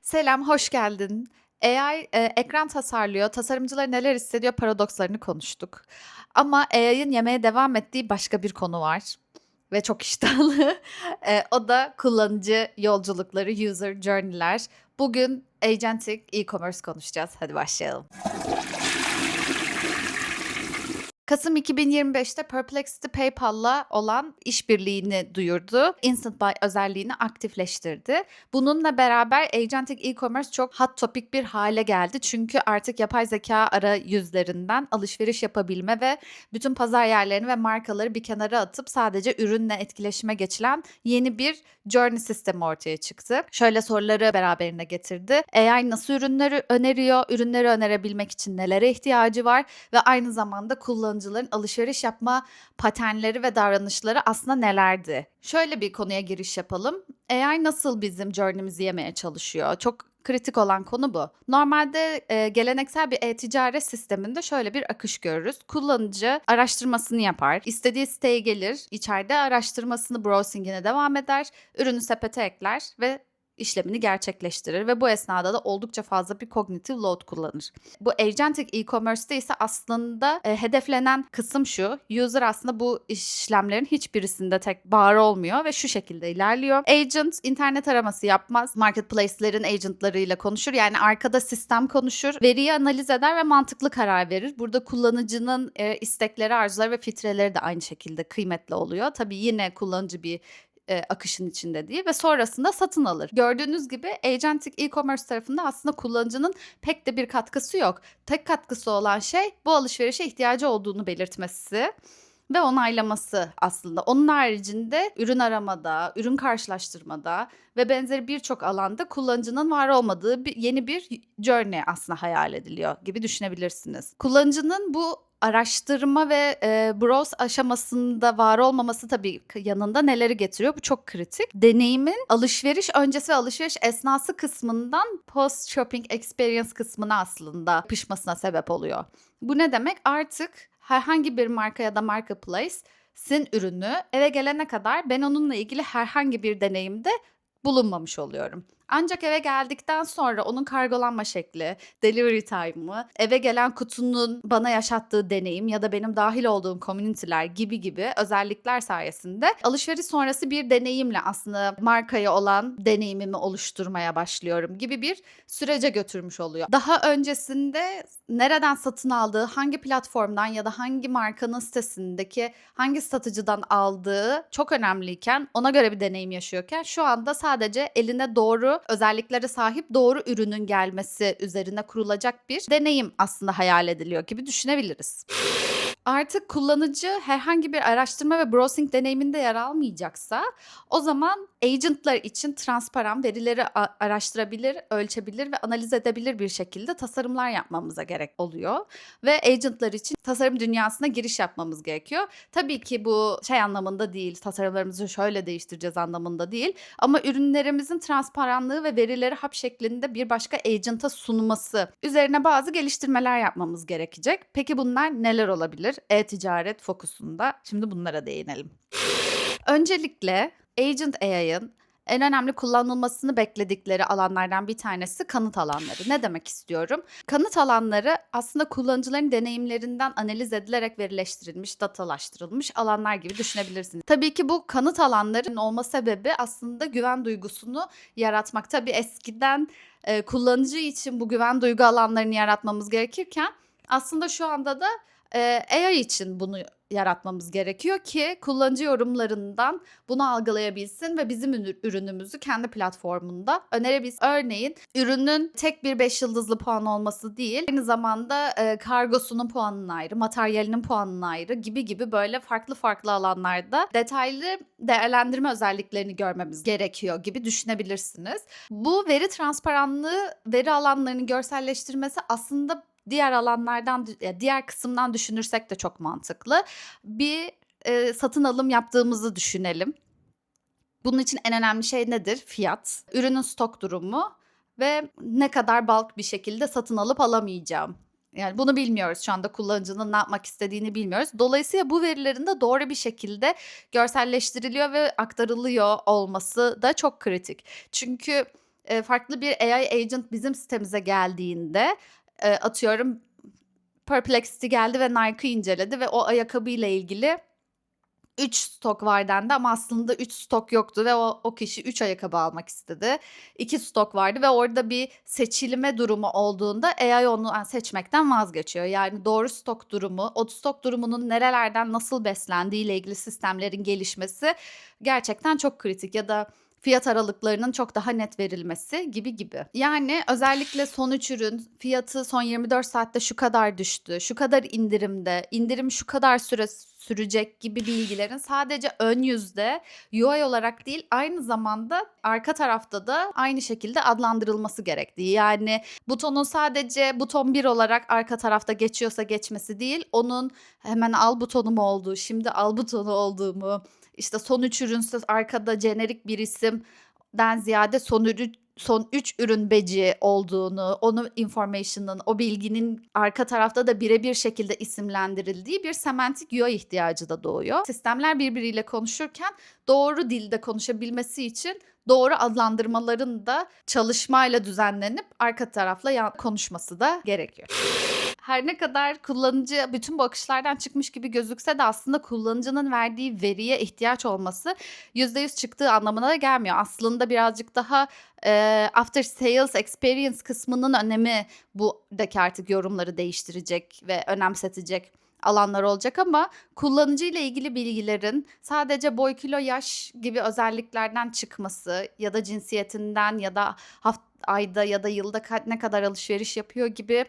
Selam, hoş geldin. AI, ekran tasarlıyor, tasarımcılar neler hissediyor paradokslarını konuştuk. Ama AI'ın yemeye devam ettiği başka bir konu var ve çok iştahlı. O da kullanıcı yolculukları, user journey'ler. Bugün agentic e-commerce konuşacağız. Hadi başlayalım. Kasım 2025'te Perplexity PayPal'la olan işbirliğini duyurdu. Instant Buy özelliğini aktifleştirdi. Bununla beraber agentic e-commerce çok hot topic bir hale geldi. Çünkü artık yapay zeka arayüzlerinden alışveriş yapabilme ve bütün pazar yerlerini ve markaları bir kenara atıp sadece ürünle etkileşime geçilen yeni bir journey sistemi ortaya çıktı. Şöyle soruları beraberinde getirdi. AI nasıl ürünleri öneriyor? Ürünleri önerebilmek için nelere ihtiyacı var? Ve aynı zamanda kullanıcıların alışveriş yapma paternleri ve davranışları aslında nelerdi? Şöyle bir konuya giriş yapalım. AI nasıl bizim journey'mizi yemeye çalışıyor? Çok kritik olan konu bu. Normalde geleneksel bir e-ticaret sisteminde şöyle bir akış görürüz. Kullanıcı araştırmasını yapar, istediği siteye gelir, içeride araştırmasını, browsing'ine devam eder, ürünü sepete ekler ve işlemini gerçekleştirir ve bu esnada da oldukça fazla bir cognitive load kullanır. Bu agentic e-commerce'te ise aslında hedeflenen kısım şu: user aslında bu işlemlerin hiçbirisinde tek var olmuyor ve şu şekilde ilerliyor. Agent internet araması yapmaz. Marketplace'lerin agentlarıyla konuşur. Yani arkada sistem konuşur. Veriyi analiz eder ve mantıklı karar verir. Burada kullanıcının istekleri, arzuları ve filtreleri de aynı şekilde kıymetli oluyor. Tabii yine kullanıcı bir akışın içinde değil ve sonrasında satın alır. Gördüğünüz gibi agentic e-commerce tarafında aslında kullanıcının pek de bir katkısı yok. Tek katkısı olan şey bu alışverişe ihtiyacı olduğunu belirtmesi ve onaylaması aslında. Onun haricinde ürün aramada, ürün karşılaştırmada ve benzeri birçok alanda kullanıcının var olmadığı yeni bir journey aslında hayal ediliyor gibi düşünebilirsiniz. Kullanıcının bu araştırma ve browse aşamasında var olmaması tabii yanında neleri getiriyor? Bu çok kritik. Deneyimin alışveriş öncesi ve alışveriş esnası kısmından post shopping experience kısmına aslında yapışmasına sebep oluyor. Bu ne demek? Artık herhangi bir marka ya da marketplace'in ürünü eve gelene kadar ben onunla ilgili herhangi bir deneyimde bulunmamış oluyorum. Ancak eve geldikten sonra onun kargolanma şekli, delivery time'ı, eve gelen kutunun bana yaşattığı deneyim ya da benim dahil olduğum community'ler gibi özellikler sayesinde alışveriş sonrası bir deneyimle aslında markaya olan deneyimimi oluşturmaya başlıyorum gibi bir sürece götürmüş oluyor. Daha öncesinde nereden satın aldığı, hangi platformdan ya da hangi markanın sitesindeki hangi satıcıdan aldığı çok önemliyken, ona göre bir deneyim yaşıyorken şu anda sadece eline doğru özelliklere sahip doğru ürünün gelmesi üzerine kurulacak bir deneyim aslında hayal ediliyor gibi düşünebiliriz. Artık kullanıcı herhangi bir araştırma ve browsing deneyiminde yer almayacaksa o zaman agent'lar için transparan, verileri araştırabilir, ölçebilir ve analiz edebilir bir şekilde tasarımlar yapmamıza gerek oluyor ve agent'lar için tasarım dünyasına giriş yapmamız gerekiyor. Tabii ki bu şey anlamında değil, tasarımlarımızı şöyle değiştireceğiz anlamında değil ama ürünlerimizin transparanlığı ve verileri hap şeklinde bir başka agent'a sunması üzerine bazı geliştirmeler yapmamız gerekecek. Peki bunlar neler olabilir? E-ticaret fokusunda. Şimdi bunlara değinelim. Öncelikle Agent AI'ın en önemli kullanılmasını bekledikleri alanlardan bir tanesi kanıt alanları. Ne demek istiyorum? Kanıt alanları aslında kullanıcıların deneyimlerinden analiz edilerek verileştirilmiş, datalaştırılmış alanlar gibi düşünebilirsiniz. Tabii ki bu kanıt alanların olma sebebi aslında güven duygusunu yaratmak. Tabii eskiden kullanıcı için bu güven duygu alanlarını yaratmamız gerekirken aslında şu anda da AI için bunu yaratmamız gerekiyor ki kullanıcı yorumlarından bunu algılayabilsin ve bizim ürünümüzü kendi platformunda önerebilsin. Örneğin ürünün tek bir 5 yıldızlı puan olması değil, aynı zamanda kargosunun puanının ayrı, materyalinin puanının ayrı gibi böyle farklı alanlarda detaylı değerlendirme özelliklerini görmemiz gerekiyor gibi düşünebilirsiniz. Bu veri transparanlığı, veri alanlarını görselleştirmesi aslında diğer alanlardan, diğer kısımdan düşünürsek de çok mantıklı. Bir satın alım yaptığımızı düşünelim. Bunun için en önemli şey nedir? Fiyat, ürünün stok durumu ve ne kadar bulk bir şekilde satın alıp alamayacağım. Yani bunu bilmiyoruz şu anda, kullanıcının ne yapmak istediğini bilmiyoruz. Dolayısıyla bu verilerin de doğru bir şekilde görselleştiriliyor ve aktarılıyor olması da çok kritik. Çünkü farklı bir AI agent bizim sitemize geldiğinde, atıyorum Perplexity geldi ve Nike'ı inceledi ve o ayakkabıyla ilgili 3 stok var dendi ama aslında 3 stok yoktu ve o kişi 3 ayakkabı almak istedi. 2 stok vardı ve orada bir seçilme durumu olduğunda AI onu seçmekten vazgeçiyor. Yani doğru stok durumu, o stok durumunun nerelerden nasıl beslendiği ile ilgili sistemlerin gelişmesi gerçekten çok kritik ya da fiyat aralıklarının çok daha net verilmesi gibi gibi. Yani özellikle son 3 ürün fiyatı son 24 saatte şu kadar düştü, şu kadar indirimde, indirim şu kadar süre sürecek gibi bilgilerin sadece ön yüzde UI olarak değil aynı zamanda arka tarafta da aynı şekilde adlandırılması gerektiği. Yani butonun sadece buton 1 olarak arka tarafta geçiyorsa geçmesi değil, onun hemen al butonu mu olduğu, şimdi al butonu olduğu mu, işte son 3 ürünse arkada jenerik bir isimden ziyade son 3 ürün beci olduğunu, onu information'ın, o bilginin arka tarafta da birebir şekilde isimlendirildiği bir semantik UI ihtiyacı da doğuyor. Sistemler birbiriyle konuşurken doğru dilde konuşabilmesi için doğru adlandırmaların da çalışmayla düzenlenip arka tarafla konuşması da gerekiyor. Her ne kadar kullanıcı bütün bu akışlardan çıkmış gibi gözükse de aslında kullanıcının verdiği veriye ihtiyaç olması %100 çıktığı anlamına da gelmiyor. Aslında birazcık daha after sales experience kısmının önemi buradaki artık yorumları değiştirecek ve önemsetecek alanlar olacak ama kullanıcı ile ilgili bilgilerin sadece boy, kilo, yaş gibi özelliklerden çıkması ya da cinsiyetinden ya da ayda ya da yılda ne kadar alışveriş yapıyor gibi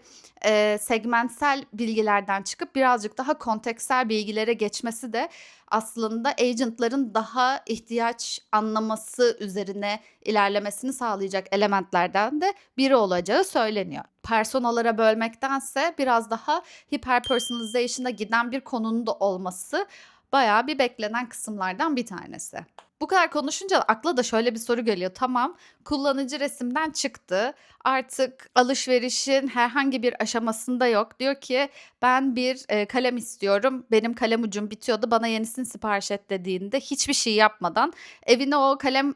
segmentsel bilgilerden çıkıp birazcık daha kontektsel bilgilere geçmesi de aslında agentların daha ihtiyaç anlaması üzerine ilerlemesini sağlayacak elementlerden de biri olacağı söyleniyor. Personalara bölmektense biraz daha hyper personalization'a giden bir konunun da olması bayağı bir beklenen kısımlardan bir tanesi. Bu kadar konuşunca akla da şöyle bir soru geliyor. Tamam, kullanıcı resimden çıktı. Artık alışverişin herhangi bir aşamasında yok. Diyor ki ben bir kalem istiyorum. Benim kalem ucum bitiyordu. Bana yenisini sipariş et dediğinde hiçbir şey yapmadan evine o kalem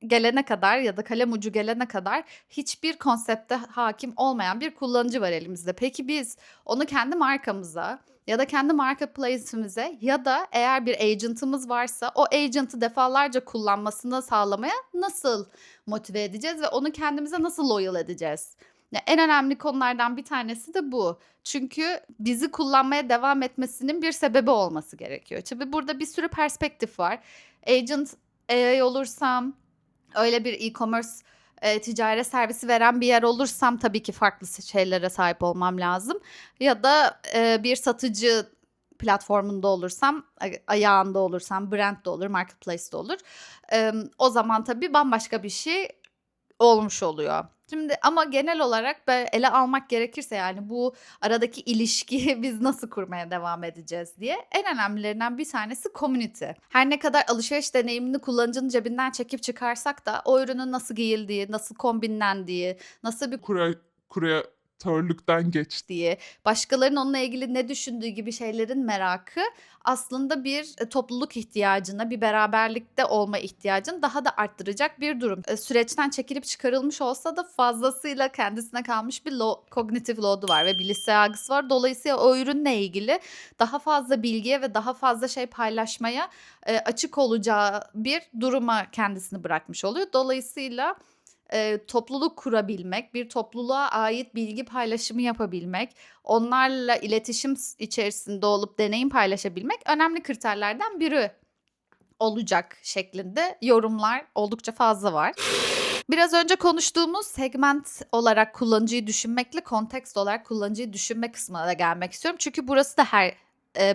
gelene kadar ya da kalem ucu gelene kadar hiçbir konsepte hakim olmayan bir kullanıcı var elimizde. Peki biz onu kendi markamıza ya da kendi marketplace'imize ya da eğer bir agent'ımız varsa o agent'ı defalarca kullanmasını sağlamaya nasıl motive edeceğiz ve onu kendimize nasıl loyal edeceğiz? Ya en önemli konulardan bir tanesi de bu. Çünkü bizi kullanmaya devam etmesinin bir sebebi olması gerekiyor. Tabii burada bir sürü perspektif var. Agent AI olursam, öyle bir e-commerce ticaret servisi veren bir yer olursam tabii ki farklı şeylere sahip olmam lazım. Ya da bir satıcı platformunda olursam, ayağında olursam, brand de olur, marketplace de olur. O zaman tabii bambaşka bir şey olmuş oluyor. Şimdi ama genel olarak böyle ele almak gerekirse yani bu aradaki ilişkiyi biz nasıl kurmaya devam edeceğiz diye en önemlilerinden bir tanesi community. Her ne kadar alışveriş deneyimini kullanıcının cebinden çekip çıkarsak da o ürünün nasıl giyildiği, nasıl kombinlendiği, nasıl bir Küratörlükten diye, başkalarının onunla ilgili ne düşündüğü gibi şeylerin merakı aslında bir topluluk ihtiyacına, bir beraberlikte olma ihtiyacını daha da arttıracak bir durum. Süreçten çekilip çıkarılmış olsa da fazlasıyla kendisine kalmış bir kognitif load'u var ve bilişsel algısı var. Dolayısıyla o ürünle ilgili daha fazla bilgiye ve daha fazla şey paylaşmaya açık olacağı bir duruma kendisini bırakmış oluyor. Dolayısıyla topluluk kurabilmek, bir topluluğa ait bilgi paylaşımı yapabilmek, onlarla iletişim içerisinde olup deneyim paylaşabilmek önemli kriterlerden biri olacak şeklinde yorumlar oldukça fazla var. Biraz önce konuştuğumuz segment olarak kullanıcıyı düşünmekle kontekst olarak kullanıcıyı düşünme kısmına da gelmek istiyorum. Çünkü burası da her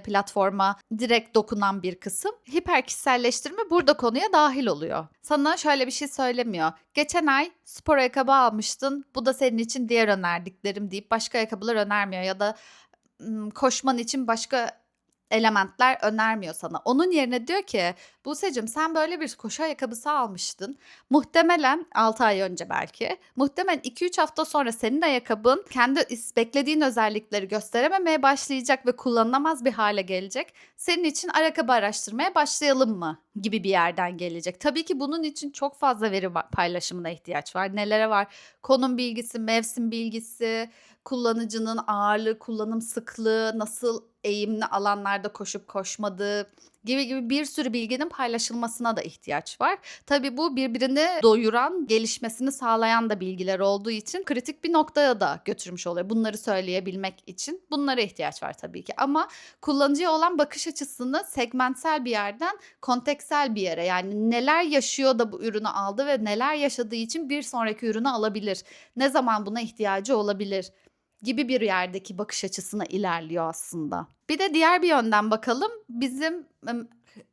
platforma direkt dokunan bir kısım. Hiper kişiselleştirme burada konuya dahil oluyor. Sana şöyle bir şey söylemiyor. Geçen ay spor ayakkabı almıştın. Bu da senin için diğer önerdiklerim deyip başka ayakkabılar önermiyor ya da koşman için başka elementler önermiyor sana. Onun yerine diyor ki Buse'cim sen böyle bir koşu ayakkabısı almıştın. Muhtemelen 6 ay önce belki. Muhtemelen 2-3 hafta sonra senin ayakkabın kendi beklediğin özellikleri gösterememeye başlayacak ve kullanılamaz bir hale gelecek. Senin için ayakkabı araştırmaya başlayalım mı? Gibi bir yerden gelecek. Tabii ki bunun için çok fazla veri paylaşımına ihtiyaç var. Nelere var? Konum bilgisi, mevsim bilgisi, kullanıcının ağırlığı, kullanım sıklığı, nasıl eğimli alanlarda koşup koşmadığı gibi bir sürü bilginin paylaşılmasına da ihtiyaç var. Tabii bu birbirini doyuran, gelişmesini sağlayan da bilgiler olduğu için kritik bir noktaya da götürmüş oluyor. Bunları söyleyebilmek için bunlara ihtiyaç var tabii ki. Ama kullanıcıya olan bakış açısını segmentsel bir yerden kontektsel bir yere, yani neler yaşıyor da bu ürünü aldı ve neler yaşadığı için bir sonraki ürünü alabilir, ne zaman buna ihtiyacı olabilir gibi bir yerdeki bakış açısına ilerliyor aslında. Bir de diğer bir yönden bakalım. Bizim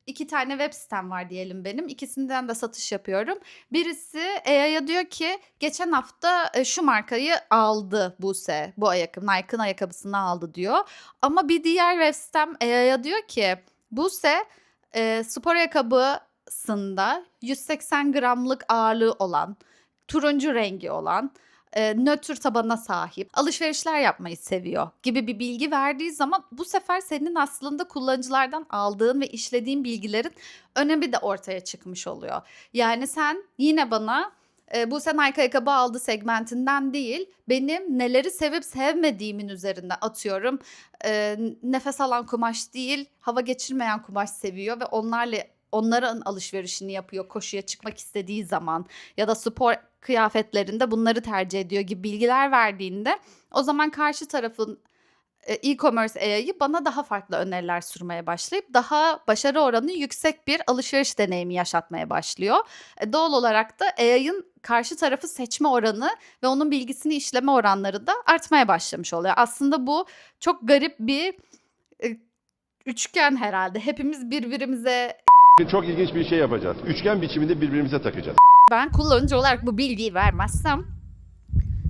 2 tane web sitem var diyelim benim. İkisinden de satış yapıyorum. Birisi AI'ya diyor ki geçen hafta şu markayı aldı Buse. Bu ayakkabı, Nike'ın ayakkabısını aldı diyor. Ama bir diğer web sitem AI'ya diyor ki Buse spor ayakkabısında 180 gramlık ağırlığı olan, turuncu rengi olan, nötr tabana sahip, alışverişler yapmayı seviyor gibi bir bilgi verdiği zaman bu sefer senin aslında kullanıcılardan aldığın ve işlediğin bilgilerin önemi de ortaya çıkmış oluyor. Yani sen yine bana Buse Nike ayakkabı aldı segmentinden değil, benim neleri sevip sevmediğimin üzerinde atıyorum. Nefes alan kumaş değil, hava geçirmeyen kumaş seviyor ve onların alışverişini yapıyor koşuya çıkmak istediği zaman ya da spor kıyafetlerinde bunları tercih ediyor gibi bilgiler verdiğinde o zaman karşı tarafın e-commerce AI'yı bana daha farklı öneriler sunmaya başlayıp daha başarı oranı yüksek bir alışveriş deneyimi yaşatmaya başlıyor. Doğal olarak da AI'ın karşı tarafı seçme oranı ve onun bilgisini işleme oranları da artmaya başlamış oluyor. Aslında bu çok garip bir üçgen herhalde. Hepimiz birbirimize Çok ilginç bir şey yapacağız. Üçgen biçiminde birbirimize takacağız. ben kullanıcı olarak bu bilgiyi vermezsem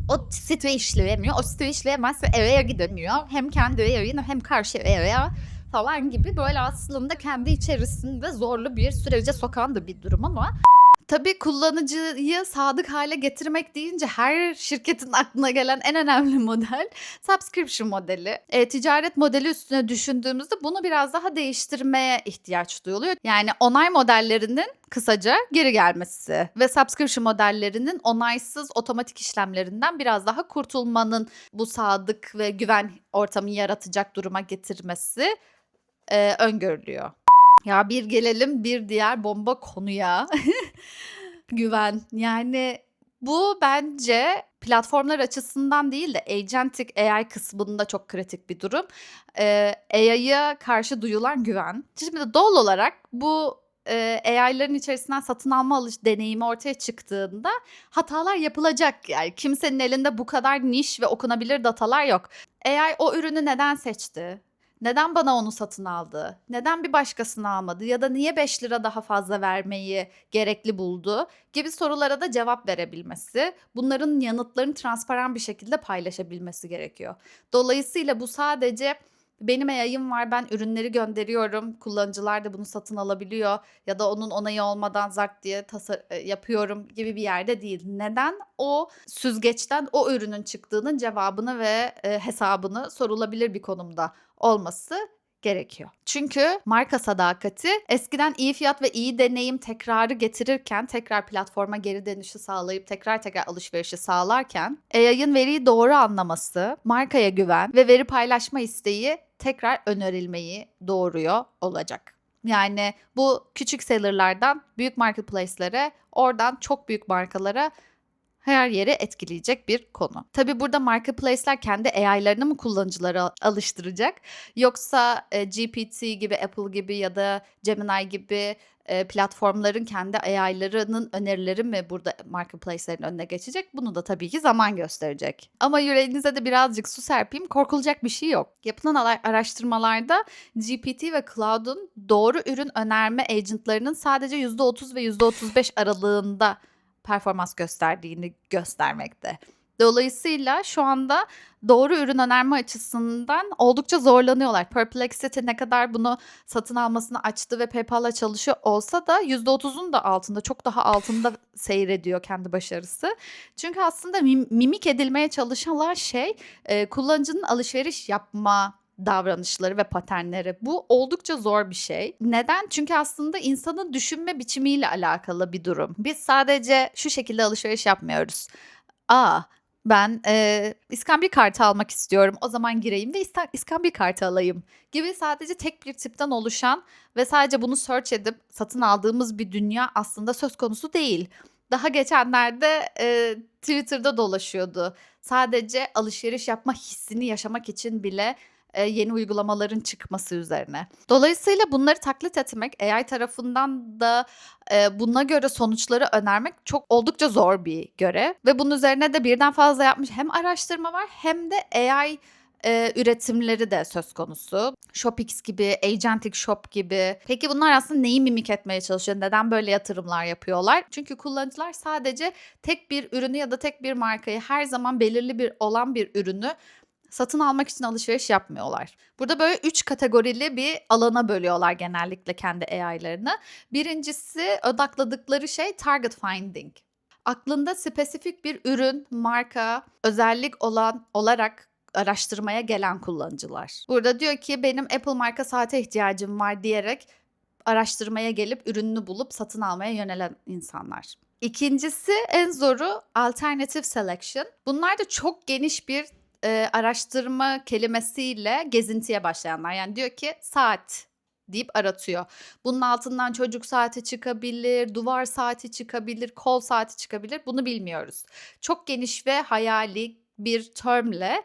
o site işleyemiyor. O site işleyemezse eve gidemiyor. Hem kendi evine hem karşı eve falan gibi böyle aslında kendi içerisinde zorlu bir sürece sokan da bir durum ama tabii kullanıcıyı sadık hale getirmek deyince her şirketin aklına gelen en önemli model subscription modeli. Ticaret modeli üstüne düşündüğümüzde bunu biraz daha değiştirmeye ihtiyaç duyuluyor. Yani onay modellerinin kısaca geri gelmesi ve subscription modellerinin onaysız otomatik işlemlerinden biraz daha kurtulmanın bu sadık ve güven ortamı yaratacak duruma getirmesi öngörülüyor. Ya bir gelelim bir diğer bomba konuya. Güven. Yani bu bence platformlar açısından değil de agentic AI kısmında çok kritik bir durum. AI'ya karşı duyulan güven. Şimdi doğal olarak bu AI'ların içerisinden satın alma deneyimi ortaya çıktığında hatalar yapılacak. Yani kimsenin elinde bu kadar niş ve okunabilir datalar yok. AI o ürünü neden seçti? Neden bana onu satın aldı? Neden bir başkasını almadı? Ya da niye 5 lira daha fazla vermeyi gerekli buldu? Gibi sorulara da cevap verebilmesi, bunların yanıtlarını transparan bir şekilde paylaşabilmesi gerekiyor. Dolayısıyla bu sadece benim AI'ım var, ben ürünleri gönderiyorum, kullanıcılar da bunu satın alabiliyor ya da onun onayı olmadan zart diye yapıyorum gibi bir yerde değil. Neden? O süzgeçten o ürünün çıktığının cevabını ve hesabını sorulabilir bir konumda olması gerekiyor. Çünkü marka sadakati eskiden iyi fiyat ve iyi deneyim tekrarı getirirken, tekrar platforma geri dönüşü sağlayıp tekrar alışverişi sağlarken AI'ın veriyi doğru anlaması, markaya güven ve veri paylaşma isteği tekrar önerilmeyi doğuruyor olacak. Yani bu küçük seller'lardan büyük marketplace'lere, oradan çok büyük markalara her yeri etkileyecek bir konu. Tabii burada marketplace'ler kendi AI'larını mı kullanıcılara alıştıracak? Yoksa GPT gibi, Apple gibi ya da Gemini gibi platformların kendi AI'larının önerileri mi burada marketplace'lerin önüne geçecek? Bunu da tabii ki zaman gösterecek. Ama yüreğinize de birazcık su serpeyim, korkulacak bir şey yok. Yapılan araştırmalarda GPT ve Cloud'un doğru ürün önerme agentlarının sadece %30 ve %35 aralığında performans gösterdiğini göstermekte. Dolayısıyla şu anda doğru ürün önerme açısından oldukça zorlanıyorlar. Perplexity ne kadar bunu satın almasını açtı ve PayPal'la çalışıyor olsa da %30'un da altında, çok daha altında seyrediyor kendi başarısı. Çünkü aslında mimik edilmeye çalışılan şey kullanıcının alışveriş yapma davranışları ve paternleri. Bu oldukça zor bir şey. Neden? Çünkü aslında insanın düşünme biçimiyle alakalı bir durum. Biz sadece şu şekilde alışveriş yapmıyoruz. Ben iskambil kartı almak istiyorum. O zaman gireyim de iskambil kartı alayım gibi sadece tek bir tipten oluşan ve sadece bunu search edip satın aldığımız bir dünya aslında söz konusu değil. Daha geçenlerde Twitter'da dolaşıyordu. Sadece alışveriş yapma hissini yaşamak için bile yeni uygulamaların çıkması üzerine. Dolayısıyla bunları taklit etmek, AI tarafından da buna göre sonuçları önermek çok oldukça zor bir görev. Ve bunun üzerine de birden fazla yapmış hem araştırma var hem de AI üretimleri de söz konusu. ShopX gibi, Agentic Shop gibi. Peki bunlar aslında neyi mimik etmeye çalışıyor? Neden böyle yatırımlar yapıyorlar? Çünkü kullanıcılar sadece tek bir ürünü ya da tek bir markayı, her zaman belirli olan bir ürünü satın almak için alışveriş yapmıyorlar. Burada böyle 3 kategorili bir alana bölüyorlar genellikle kendi AI'larını. Birincisi odakladıkları şey target finding. Aklında spesifik bir ürün, marka, özellik olarak araştırmaya gelen kullanıcılar. Burada diyor ki benim Apple marka saate ihtiyacım var diyerek araştırmaya gelip ürününü bulup satın almaya yönelen insanlar. İkincisi en zoru alternative selection. Bunlar da çok geniş bir araştırma kelimesiyle gezintiye başlayanlar. Yani diyor ki saat deyip aratıyor. Bunun altından çocuk saati çıkabilir, duvar saati çıkabilir, kol saati çıkabilir. Bunu bilmiyoruz. Çok geniş ve hayali bir termle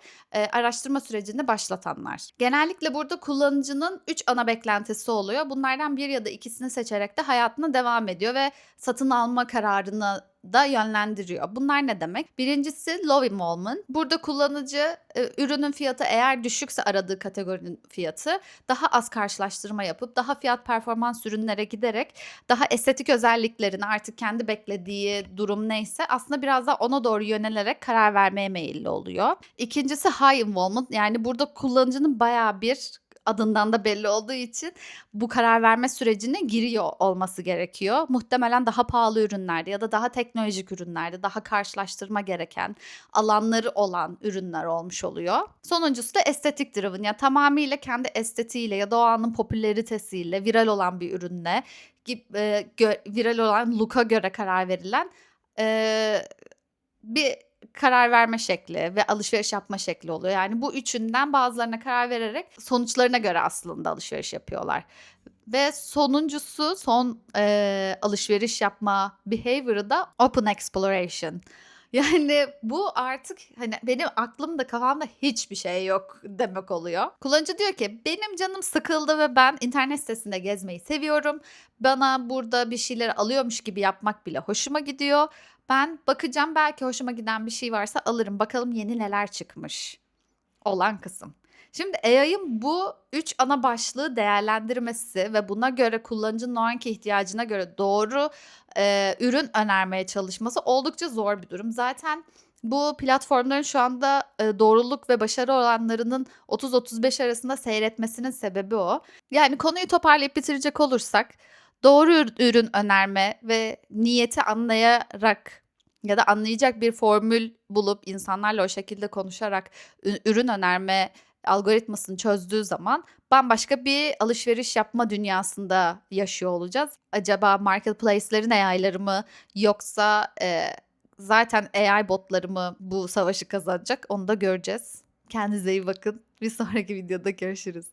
araştırma sürecini başlatanlar. Genellikle burada kullanıcının 3 ana beklentisi oluyor. Bunlardan bir ya da ikisini seçerek de hayatına devam ediyor ve satın alma kararını da yönlendiriyor. Bunlar ne demek? Birincisi low involvement. Burada kullanıcı ürünün fiyatı eğer düşükse aradığı kategorinin fiyatı daha az karşılaştırma yapıp daha fiyat performans ürünlere giderek daha estetik özelliklerini artık kendi beklediği durum neyse aslında biraz daha ona doğru yönelerek karar vermeye meyilli oluyor. İkincisi high involvement, yani burada kullanıcının bayağı bir adından da belli olduğu için bu karar verme sürecine giriyor olması gerekiyor. Muhtemelen daha pahalı ürünlerde ya da daha teknolojik ürünlerde daha karşılaştırma gereken alanları olan ürünler olmuş oluyor. Sonuncusu da estetik driven, ya tamamıyla kendi estetiğiyle ya da o anın popülaritesiyle viral olan bir ürünle viral olan look'a göre karar verilen bir karar verme şekli ve alışveriş yapma şekli oluyor. Yani bu üçünden bazılarına karar vererek sonuçlarına göre aslında alışveriş yapıyorlar. Ve sonuncusu, son alışveriş yapma behavior'ı da open exploration. Yani bu artık hani benim aklımda, kafamda hiçbir şey yok demek oluyor. Kullanıcı diyor ki benim canım sıkıldı ve ben internet sitesinde gezmeyi seviyorum. Bana burada bir şeyler alıyormuş gibi yapmak bile hoşuma gidiyor. Ben bakacağım, belki hoşuma giden bir şey varsa alırım. Bakalım yeni neler çıkmış olan kısım. Şimdi AI'ın bu 3 ana başlığı değerlendirmesi ve buna göre kullanıcının o anki ihtiyacına göre doğru ürün önermeye çalışması oldukça zor bir durum. Zaten bu platformların şu anda doğruluk ve başarı oranlarının 30-35 arasında seyretmesinin sebebi o. Yani konuyu toparlayıp bitirecek olursak, doğru ürün önerme ve niyeti anlayarak ya da anlayacak bir formül bulup insanlarla o şekilde konuşarak ürün önerme algoritmasını çözdüğü zaman bambaşka bir alışveriş yapma dünyasında yaşıyor olacağız. Acaba marketplace'lerin AI'ları mı, yoksa zaten AI botları mı bu savaşı kazanacak? Onu da göreceğiz. Kendinize iyi bakın. Bir sonraki videoda görüşürüz.